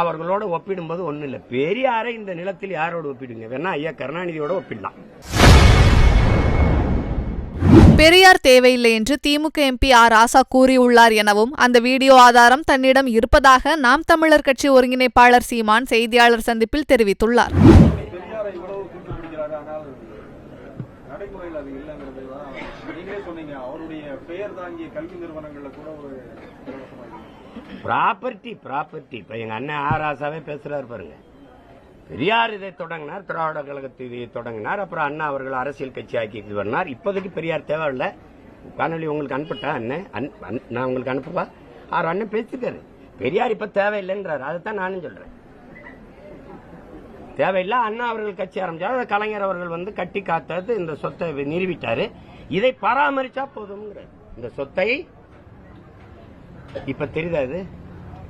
அவர்களோட ஒப்பிடும்போது ஒன்றும் இல்லை. பெரியாரை இந்த நிலத்தில் யாரோடு ஒப்பிடுங்க? வேணா ஐயா கருணாநிதியோட ஒப்பிடலாம். பெரியார் தேவையில்லை என்று திமுக எம்பி ஆர் ராசா கூறியுள்ளார் எனவும் அந்த வீடியோ ஆதாரம் தன்னிடம் இருப்பதாக நாம் தமிழர் கட்சி ஒருங்கிணைப்பாளர் சீமான் செய்தியாளர் சந்திப்பில் தெரிவித்துள்ளார். ப்ராப்பர்ட்டி இப்ப எங்க அண்ணன் ஆர் ராசாவே பேசுறாரு பாருங்க. பெரியார் இதை தொடங்கினார், திராவிட கழகத்தை இதை தொடங்கினார், அப்புறம் அண்ணா அவர்கள் அரசியல் கட்சி ஆக்கி வந்தார். இப்போதைக்கு பெரியார் தேவையில்லை. காணொலி உங்களுக்கு அனுப்பிட்டா அண்ணன், நான் உங்களுக்கு அனுப்புவா. ஆறு அண்ணன் பேசிருக்காரு, பெரியார் இப்ப தேவையில்லைன்றாரு. அதைத்தான் நானும் சொல்றேன். தேவையில்லை. அண்ணா அவர்கள் கட்சி ஆரம்பிச்சாரு, கலைஞர் அவர்கள் கட்டி காத்தது இந்த சொத்தை நிறுவிட்டாரு. இதை பராமரிச்சா போதும். இந்த சொத்தை இப்ப தெரியாது.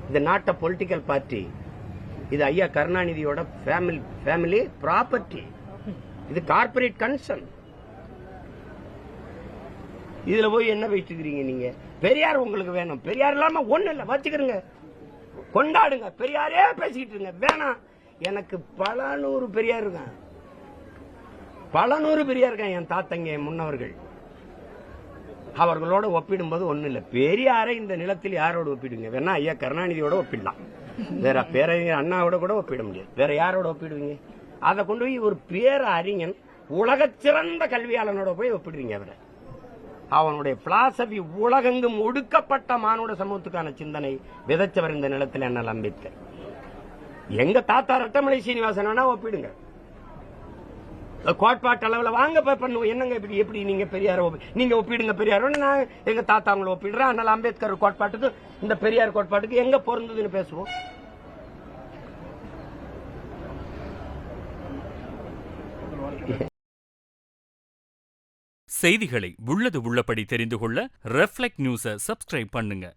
இந்த நாட்டை பொலிட்டிக்கல் பார்ட்டி, இது ஐயா கருணாநிதியோட ஃபேமிலி ப்ராப்பர்ட்டி. இது கார்பரேட் கன்சர்ன். இதுல போய் என்ன வச்சுக்கிறீங்க நீங்க? பெரியார் உங்களுக்கு வேணும், பெரியார் இல்லாம ஒண்ணு இல்ல, வச்சுக்கிறீங்க, கொண்டாடுங்க, பெரியாரே பேசிக்கிட்டு இருங்க. வேணாம், எனக்கு பல நூறு பெரியார் இருக்கான், என் தாத்தங்க, என் முன்னவர்கள். அவர்களோட ஒப்பிடும்போது ஒன்றும் இல்லை. பெரியாரை இந்த நிலத்தில் யாரோடு ஒப்பிடுங்க? வேணா ஐயா கருணாநிதியோட ஒப்பிடலாம். வேற பேரறிஞர் அண்ணாவோட கூட ஒப்பிட முடியாது. வேற யாரோட ஒப்பிடுவீங்க? அதை கொண்டு போய் ஒரு பேர அறிஞன், உலக சிறந்த கல்வியாளனோட போய் ஒப்பிடுவீங்க. அவனுடைய பிலாசபி உலகெங்கும் ஒடுக்கப்பட்ட மானுட சமூகத்துக்கான சிந்தனை விதைச்சவர் இந்த நிலத்தில் அண்ணல் அம்பேத்கர். எங்க தாத்தா ரட்டமலை சீனிவாசன் வேணா ஒப்பிடுங்க. கோட்பாட்டு அளவுல வாங்க பண்ணுவோம். என்னங்க எப்படி நீங்க பெரியார நீங்க ஒப்பிடுங்க? பெரியார் நான் எங்க தாத்தா அவங்களை ஒப்பிடுறேன். அதனால அம்பேத்கர் கோட்பாட்டுக்கு இந்த பெரியார் கோட்பாட்டுக்கு எங்க பொருந்ததுன்னு பேசுவோம். செய்திகளை உள்ளது உள்ளபடி தெரிந்து கொள்ள ரெஃப்ளெக்ட் நியூஸை சப்ஸ்கிரைப் பண்ணுங்க.